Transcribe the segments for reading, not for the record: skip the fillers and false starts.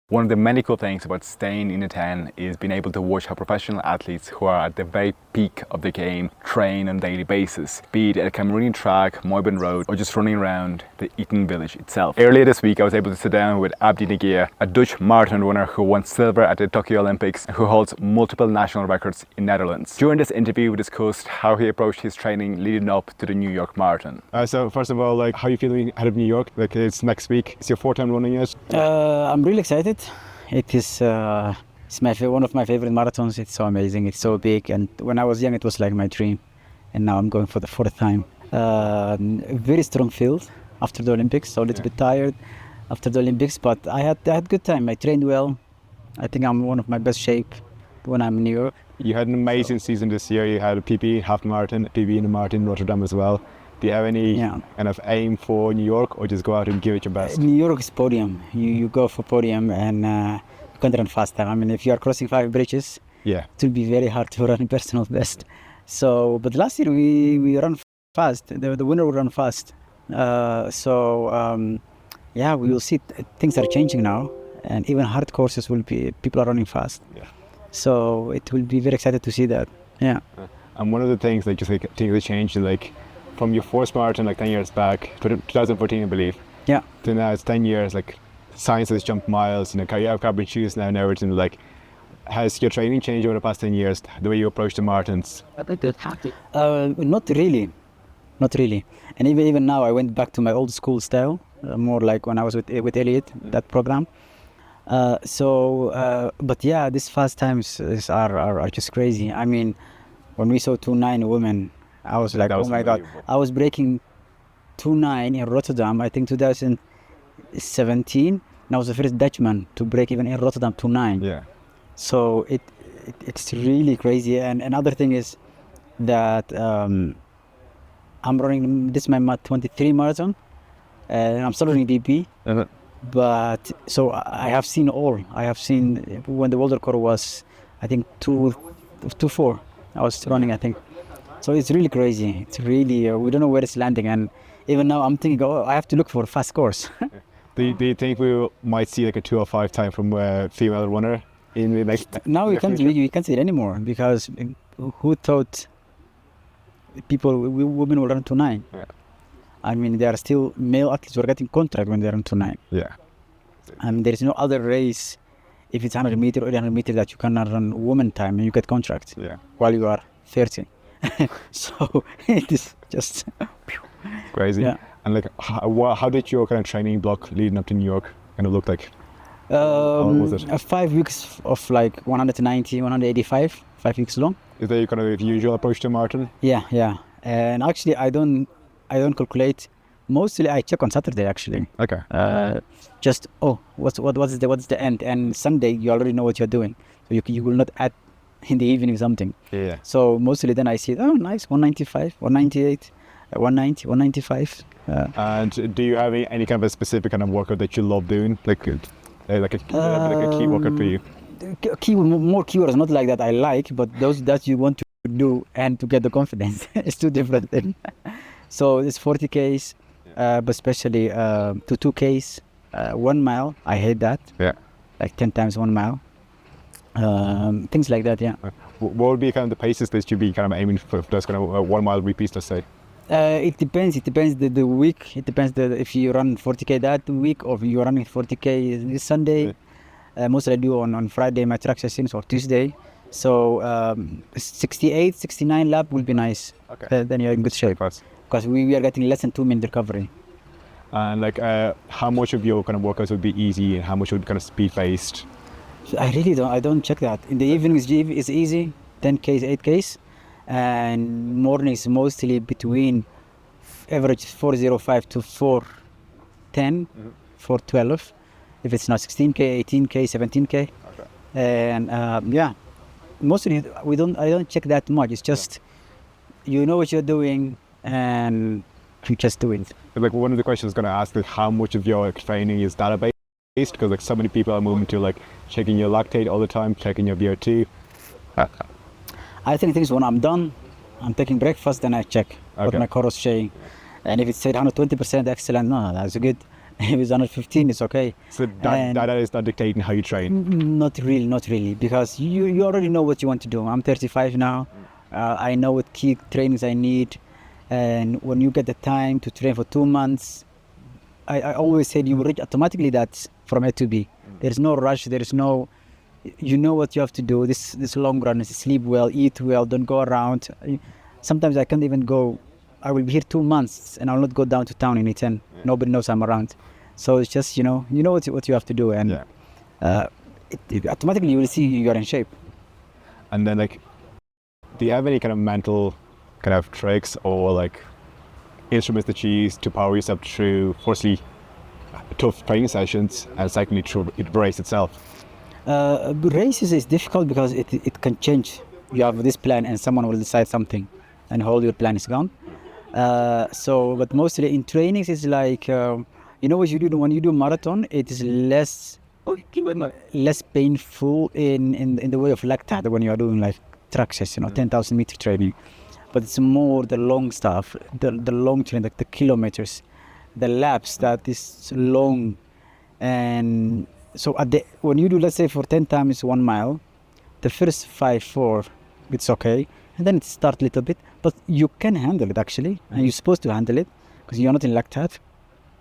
One of the many cool things about staying in a town is being able to watch how professional athletes who are at the very peak of the game train on a daily basis, be it at a Cameroonian track, Moyban Road, or just running around the Eton village itself. Earlier this week I was able to sit down with Abdi Nageeye, a Dutch marathon runner who won silver at the Tokyo Olympics and who holds multiple national records in Netherlands. During this interview we discussed how he approached his training leading up to the New York Marathon. So first of all, how are you feeling ahead of New York? It's next week. It's your fourth time running it. I'm really excited. It is one of my favorite marathons. It's so amazing. It's so big. And when I was young, it was like my dream. And now I'm going for the fourth time. Very strong field after the Olympics. So a little bit tired after the Olympics, but I had good time. I trained well. I think I'm one of my best shape when I'm in New York. You had an amazing season this year. You had a PB half marathon, PB in the marathon in Rotterdam as well. Do you have any kind of aim for New York, or just go out and give it your best? New York is podium. You go for podium and you can run faster. I mean, if you are crossing 5 bridges, it will be very hard to run personal best. So, but last year we ran fast. The winner will run fast. We will see. Things are changing now, and even hard courses will be. People are running fast. Yeah. So it will be very excited to see that. Yeah. And one of the things things that changed, from your first marathon 10 years back, 2014 I believe, to now it's 10 years, science has jumped miles, you have carbon shoes now and everything. Has your training changed over the past 10 years, the way you approach the marathons? Not really. And even now I went back to my old school style, more like when I was with Elliot, that program. These fast times are just crazy. I mean, when we saw 2:9 women, I was like, oh my God. I was breaking 2:9 in Rotterdam, I think 2017. And I was the first Dutchman to break even in Rotterdam 2:9. Yeah. So it's really crazy. And another thing is that I'm running, this is my 23 marathon, and I'm still running BP. But so I have seen all. I have seen when the world record was, I think 2:4. I was running, I think. So it's really crazy. It's really, we don't know where it's landing. And even now I'm thinking, I have to look for a fast course. Do you think we might see a 2:05 time from a female runner in the next? Now we can't see it anymore, because who thought women will run 2:9? Yeah. I mean, there are still male athletes who are getting contract when they run 2:9. Yeah. I mean, there is no other race, if it's 100 meter or 800 meter, that you cannot run woman time and you get contract while you are 30. So it is just crazy. Yeah. And how did your kind of training block leading up to New York kind of look like? How was it? 5 weeks of 190, 185, 5 weeks long. Is that your kind of usual approach to marathon? Yeah. And actually, I don't calculate. Mostly, I check on Saturday actually. Okay. What's the end? And Sunday, you already know what you're doing, so you will not add in the evening something. Yeah. So mostly then I see, nice, 195, 198, 190, 195. And do you have any kind of a specific kind of workout that you love doing, like a key workout for you? More keywords, not like that I like, but those that you want to do and to get the confidence. It's two different things. So it's 40 Ks, but especially to 2 Ks, 1 mile. I hate that. Yeah. 10 times 1 mile. Things like that, yeah. What would be kind of the paces that you'd be kind of aiming for those kind of 1 mile repeats, let's say? It depends the week. It depends if you run 40K that week, or if you're running 40K this Sunday. Mostly I do on Friday my track sessions, or Tuesday. So 68, 69 lap will be nice. Okay. Then you're in good shape. Because we are getting less than 2 minute recovery. And how much of your kind of workouts would be easy and how much would be kind of speed based? I don't check that. In the evenings it's easy, 10 Ks, 8 Ks. And mornings mostly between average 405 to 410, 412. If it's not 16K, 18K, 17K. Okay. And mostly I don't check that much. It's just, you know what you're doing and you just do it. One of the questions I was going to ask is how much of your training is database based, because so many people are moving to checking your lactate all the time, checking your VO2. I think things when I'm done, I'm taking breakfast, then I check what my core is saying. And if it said 120% excellent, no, that's good. If it's under 15, it's okay. So And- that is not dictating how you train. Not really, because you already know what you want to do. I'm 35 now. I know what key trainings I need, and when you get the time to train for 2 months, I always said you will reach automatically that from A to B. There's no rush. There is no, you know what you have to do. This long run is sleep well, eat well, don't go around. Sometimes I can't even go. I will be here 2 months and I'll not go down to town in E10. Nobody knows I'm around. So it's just, you know what you have to do, and automatically you will see you're in shape. And then like, do you have any kind of mental kind of tricks or like instruments that you use to power yourself through, firstly, tough training sessions, and secondly, through the race itself? Races is difficult because it can change. You have this plan and someone will decide something and whole your plan is gone. But mostly in trainings it's like, what you do when you do marathon, it is less painful in the way of lactate when you are doing like track session, 10,000 meter training. But it's more the long stuff, the long training, like the kilometers, the laps that is long. And so when you do, let's say for 10 times 1 mile, the first 4, it's okay. And then it starts a little bit, but you can handle it actually. And you're supposed to handle it because you're not in lactate.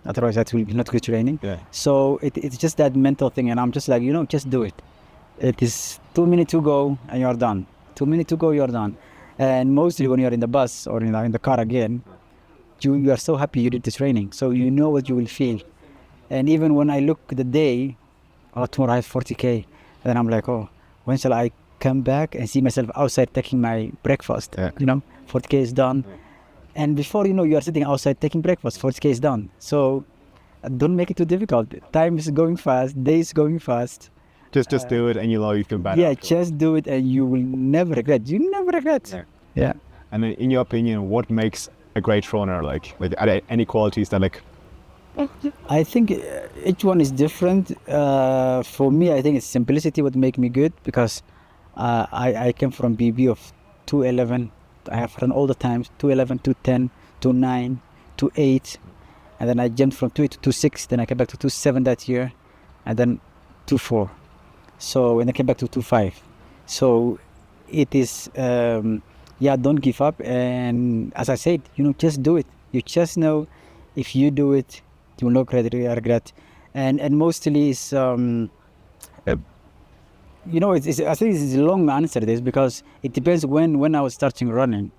Otherwise that will be not good training. Yeah. So it's just that mental thing. And I'm just like, just do it. It is 2 minutes to go and you're done. 2 minutes to go, you're done. And mostly when you're in the bus or in the car again, you are so happy you did the training. So you know what you will feel. And even when I look the day, tomorrow I have 40K. And then I'm like, when shall I come back and see myself outside taking my breakfast? Yeah. 40K is done. Yeah. And before you are sitting outside taking breakfast, 40K is done. So don't make it too difficult. Time is going fast, days going fast. Just do it and you know you feel better. Yeah, afterwards. just do it and you will never regret. You never regret. Yeah. And then in your opinion, what makes a great runner? Like are there any qualities that like? I think each one is different. For me, I think it's simplicity would make me good because I came from BB of 211. I have run all the times 211, 210, 29, 28, and then I jumped from 28 to 26. Then I came back to 27 that year, and then 24. So and I came back to 25. So it is don't give up. And as I said, just do it. You just know if you do it, you will not regret. And mostly it's I think it's a long answer this because it depends when I was starting running.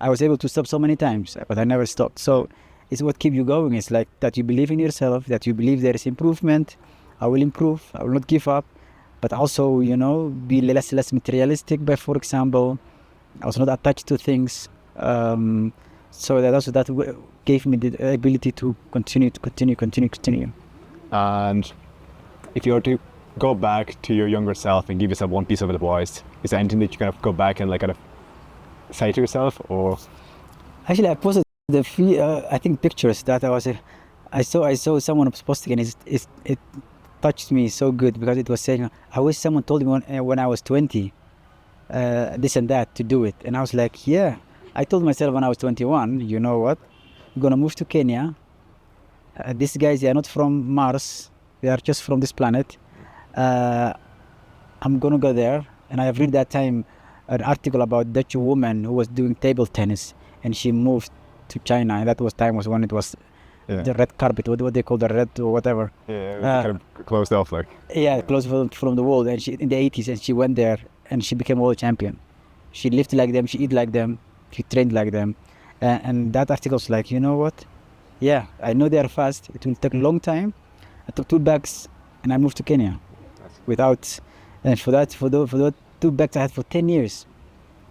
I was able to stop so many times, but I never stopped. So it's what keeps you going. It's like that you believe in yourself, that you believe there is improvement. I will improve. I will not give up. But also, be less materialistic. By, for example, I was not attached to things. So that gave me the ability to continue. And if you were to go back to your younger self and give yourself one piece of advice, is there anything that you kind of go back and like kind of say to yourself? Or actually, I posted I think pictures that I saw someone posting, and it touched me so good because it was saying, I wish someone told me when I was 20 this and that to do it. And I was like, yeah, I told myself when I was 21, you know what, I'm gonna move to Kenya. These guys, they are not from Mars, they are just from this planet. I'm gonna go there. And I have read that time an article about Dutch woman who was doing table tennis, and she moved to China, and that was when it was the red carpet, what they call the red or whatever. Yeah, it was kind of closed off, like. Yeah, closed from the world, and she in the 80s, and she went there, and she became world champion. She lived like them, she eat like them, she trained like them, and that article's like, you know what? Yeah, I know they are fast. It will take a long time. I took 2 bags, and I moved to Kenya, and for those 2 bags I had for 10 years.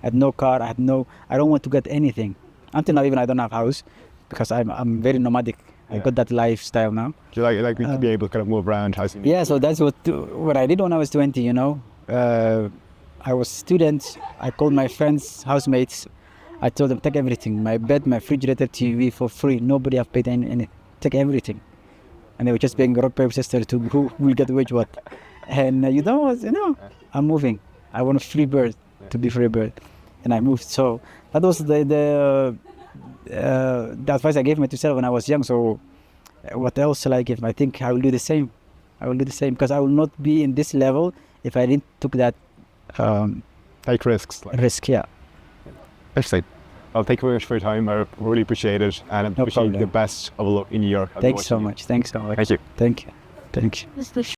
I had no car. I don't want to get anything. Until now, even I don't have house because I'm very nomadic. I got that lifestyle now. Do you like to be able to kind of move around? Yeah, so that's what I did when I was 20. I was student. I called my friends, housemates. I told them, take everything. My bed, my refrigerator, TV for free. Nobody have paid any. Take everything. And they were just being rock, paper, scissors to who will get which what. And I'm moving. I want a free bird, to be free bird. And I moved. So that was the advice I gave myself when I was young. So what else shall I give? I think I will do the same. I will do the same because I will not be in this level if I didn't took that Take risks. Like. risk. Yeah. Interesting. Well, thank you very much for your time. I really appreciate it, and I No wish you problem. the best of luck in New York. I'll be Thanks so watching you. much. Thanks so much. Thank you. Thank you. Thank you.